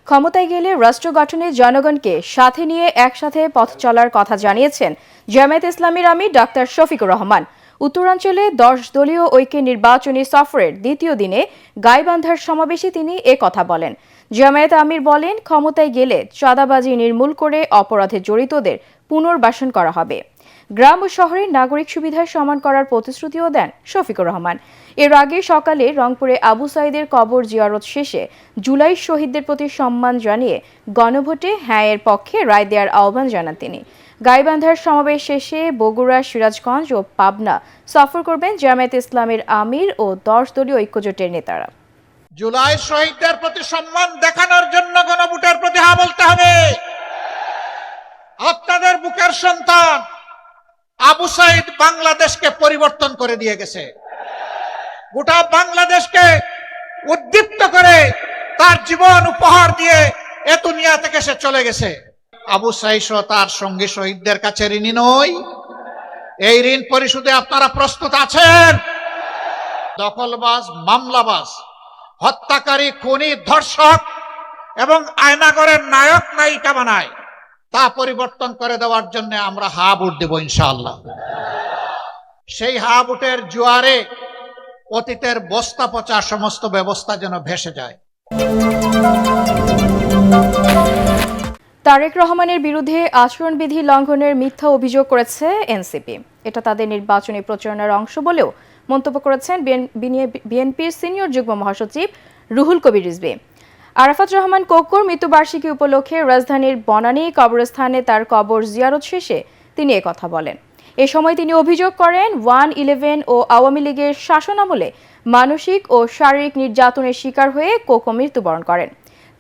ক্ষমতায় গেলে রাষ্ট্র গঠনে জনগণকে সাথে নিয়ে একসাথে পথ চলার কথা জানিয়েছেন জামায়াত ইসলামীর আমির ডাক্তার শফিকুর রহমান। উত্তরাঞ্চলে ১০ দলীয় ঐক্যের নির্বাচনী সফরের দ্বিতীয় দিনে গাইবান্ধার সমাবেশে তিনি কথা বলেন। জামায়াত আমির বলেন, ক্ষমতায় গেলে চাঁদাবাজি নির্মূল করে অপরাধে জড়িতদের পুনর্বাসন করা হবে। গ্রাম ও শহরের নাগরিক সুবিধার সমান করার প্রতিশ্রুতিও দেন শফিকুর রহমান। এর আগে সকালে রংপুরে আবু সাইদের কবর জিয়ারত শেষে জুলাই শহীদদের প্রতি সম্মান জানিয়ে গণভোটে হ্যাঁ এর পক্ষে রায় দেওয়ার আহ্বান জানান তিনি। গাইবান্ধার সমাবেশ শেষে বগুড়া, সিরাজগঞ্জ ও পাবনা সফর করবেন জামায়াত ইসলামের আমির ও ১০ দলীয় ঐক্যজোটের নেতারা। জুলাই শহীদদের প্রতি সম্মান দেখানোর জন্য গণভোটের প্রতি হ্যাঁ বলতে হবে। আপনাদের বুকের সন্তান আবু সাইদ বাংলাদেশকে পরিবর্তন করে দিয়ে গেছে, গোটা বাংলাদেশকে উদ্দীপ্ত করে তার জীবন উপহার দিয়ে এ দুনিয়া থেকে সে চলে গেছে। আবু সাইদ সহ তার সঙ্গী শহীদদের কাছে ঋণী নই। এই ঋণ পরিশোধে আপনারা প্রস্তুত আছেন? দখলবাজ, মামলাবাজ, হত্যাকারী, খুনি, ধর্ষক এবং আয়নাগরের নায়ক নায়িকা বানায়, তা পরিবর্তন করে দেওয়ার জন্য আমরা হা ভোট দেব ইনশাআল্লাহ। সেই হা ভোটের জোয়ারে অতীতের বস্তা পচা সমস্ত ব্যবস্থা যেন ভেসে যায়। তারেক রহমানের বিরুদ্ধে আচরণবিধি লঙ্ঘনের মিথ্যা অভিযোগ করেছে এনসিপি। এটা তাদের নির্বাচনী প্রচারণার অংশ বলেও মন্তব্য করেছেন বিএনপির সিনিয়র যুগ্ম মহাসচিব রুহুল কবির রিজভী। আরাফাত রহমান কোকোর মৃত্যুবার্ষিকী উপলক্ষে রাজধানীর বনানী কবরস্থানে তার কবর জিয়ারত শেষে তিনি কথা বলেন। এ সময় তিনি অভিযোগ করেন, 1-11 ও আওয়ামী লীগের শাসনামলে মানসিক ও শারীরিক নির্যাতনের শিকার হয়ে কোকো মৃত্যুবরণ করেন।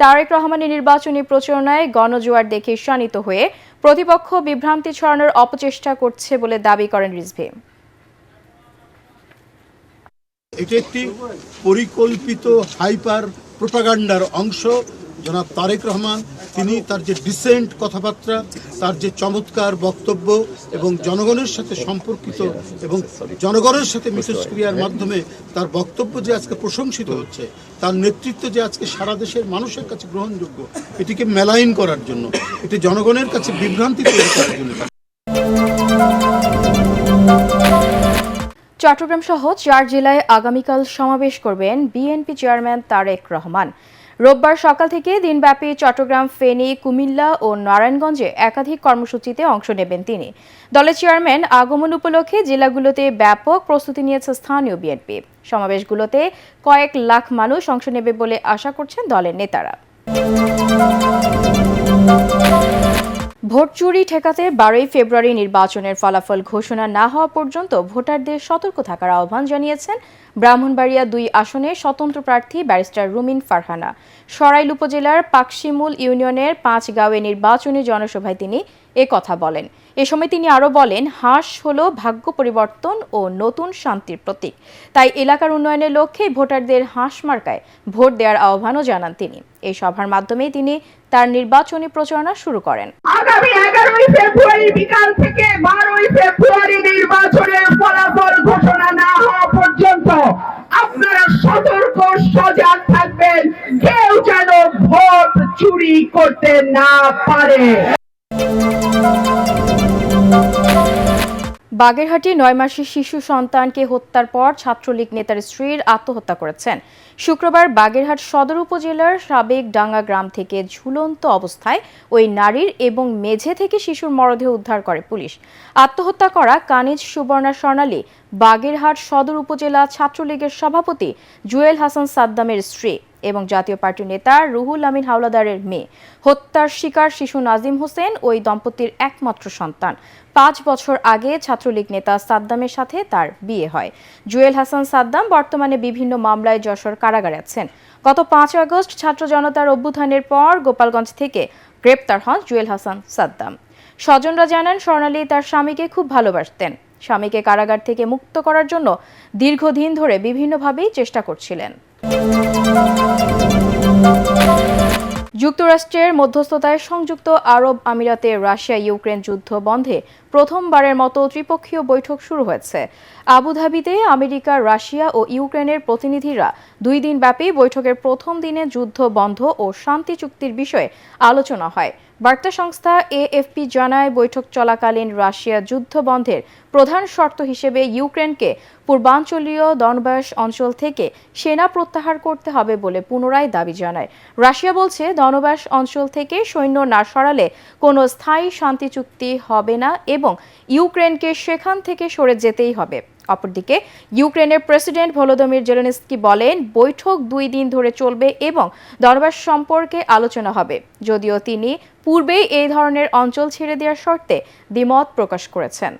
তারেক রহমানের নির্বাচনী প্রচারণায় গণজোয়ার দেখে শানিত হয়ে প্রতিপক্ষ বিভ্রান্তি ছড়ানোর অপচেষ্টা করছে বলে দাবি করেন রিজভী। এটি একটি পরিকল্পিত হাইপার প্রোপাগান্ডার অংশ। জনাব তারেক রহমান তিনি তার যে ডিসেন্ট কথাবার্তা, তার যে চমৎকার বক্তব্য এবং জনগণের সাথে সম্পর্কিত এবং জনগণের সাথে মিথস্ক্রিয়ার মাধ্যমে তার বক্তব্য যে আজকে প্রশংসিত হচ্ছে, তার নেতৃত্ব যে আজকে সারা দেশের মানুষের কাছে গ্রহণযোগ্য, এটিকে মেলাইন করার জন্য, এটি জনগণের কাছে বিভ্রান্তি তৈরি করার জন্য। চট্টগ্রাম সহ ৪ জেলায় আগামীকাল সমাবেশ করবেন বিএনপি চেয়ারম্যান তারেক রহমান। রোববার সকাল থেকে দিনব্যাপী চট্টগ্রাম, ফেনী, কুমিল্লা ও নারায়ণগঞ্জে একাধিক কর্মসূচিতে অংশ নেবেন তিনি। দলের চেয়ারম্যান আগমন উপলক্ষে জেলাগুলোতে ব্যাপক প্রস্তুতি নিয়েছে স্থানীয় বিএনপি। সমাবেশগুলোতে কয়েক লাখ মানুষ অংশ নেবে বলে আশা করছেন দলের নেতারা। ভোট চুরি ঠেকাতে 12 ফেব্রুয়ারি নির্বাচনের ফলাফল ঘোষণা না হওয়া পর্যন্ত ভোটারদের সতর্ক থাকার আহ্বান জানিয়েছেন ব্রাহ্মণবাড়িয়া 2 আসনের স্বতন্ত্র প্রার্থী ব্যারিস্টার রুমিন ফারহানা। সরাইল উপজেলার পাকশিমুল ইউনিয়নের 5 গাঁওয়ে নির্বাচনী জনসভায় তিনি কথা বলেন। এ সময় তিনি আরও বলেন, হাঁস হলো ভাগ্য পরিবর্তন ও নতুন শান্তির প্রতীক। তাই এলাকার উন্নয়নের লক্ষ্যে ভোটারদের হাঁস মার্কায় ভোট দেওয়ার আহ্বানও জানান তিনি। এই সভার মাধ্যমে তিনি তার নির্বাচনী প্রচারণা শুরু করেন। আগামী 11 ফেব্রুয়ারি বিকাল থেকে 12 ফেব্রুয়ারি নির্বাচনের ফলাফল ঘোষণা না হওয়া পর্যন্ত আপনারা সতর্ক সজাগ থাকবেন, কেউ যেন ভোট চুরি করতে না পারে। বাগেরহাটে 9 মাসের শিশু সন্তানকে হত্যার পর ছাত্রলীগ নেতার স্ত্রীর আত্মহত্যা করেছেন। শুক্রবার বাগেরহাট সদর উপজেলার সাবেক ডাঙ্গা গ্রাম থেকে ঝুলন্ত অবস্থায় ওই নারীর এবং মেঝে থেকে শিশুর মরদেহ উদ্ধার করে পুলিশ। আত্মহত্যা করা কানিজ সুবর্ণা স্বর্ণালী বাগেরহাট সদর উপজেলা ছাত্রলীগের সভাপতি জুয়েল হাসান সাদ্দামের স্ত্রী এবং জাতীয় পার্টির নেতা রুহুল আমিন হাওলাদারের মেয়ে। হত্যার শিকার শিশু নাজিম হোসেন ওই দম্পতির একমাত্র সন্তান। 5 বছর আগে ছাত্রলীগ নেতা সাদ্দামের সাথে তার বিয়ে হয়। জুয়েল হাসান সাদ্দাম বর্তমানে বিভিন্ন মামলায় যশোর কারাগারে আছেন। গত 5 আগস্ট ছাত্র জনতার অভ্যুত্থানের পর গোপালগঞ্জ থেকে গ্রেপ্তার হন জুয়েল হাসান সাদ্দাম। স্বজনরা জানান, স্বর্ণালী তার স্বামীকে খুব ভালোবাসতেন। স্বামীকে কারাগার থেকে মুক্ত করার জন্য দীর্ঘদিন ধরে বিভিন্নভাবেই চেষ্টা করছিলেন। যুক্তরাষ্ট্রের মধ্যস্থতায় সংযুক্ত আরব আমিরাতে রাশিয়া ইউক্রেন যুদ্ধ বন্ধে প্রথমবারের মতো ত্রিপক্ষীয় বৈঠক শুরু হয়েছে। আবুধাবিতে আমেরিকা, রাশিয়া ও ইউক্রেনের প্রতিনিধিরা 2 দিনব্যাপী বৈঠকের প্রথম দিনে যুদ্ধ বন্ধ ও শান্তি চুক্তির বিষয়ে আলোচনা হয়। বার্তা সংস্থা এএফপি জানায়, বৈঠক চলাকালীন রাশিয়া যুদ্ধ বন্ধের প্রধান শর্ত হিসেবে ইউক্রেনকে পূর্বাঞ্চলীয় দনবাস অঞ্চল থেকে সেনা প্রত্যাহার করতে হবে বলে পুনরায় দাবি জানায়। রাশিয়া বলছে, দনবাস অঞ্চল থেকে সৈন্য না সরালে কোনো স্থায়ী শান্তি চুক্তি হবে না এবং ইউক্রেনকে সেখান থেকে সরে যেতেই হবে। অপরদিকে ইউক্রেনের প্রেসিডেন্ট ভলোদিমির জেলেনস্কি বলেন, বৈঠক 2 দিন ধরে চলবে এবং দনবাস সম্পর্কে আলোচনা হবে, যদিও তিনি পূর্বেই এই ধরনের অঞ্চল ছেড়ে দেওয়ার শর্তে দ্বিমত প্রকাশ করেছেন।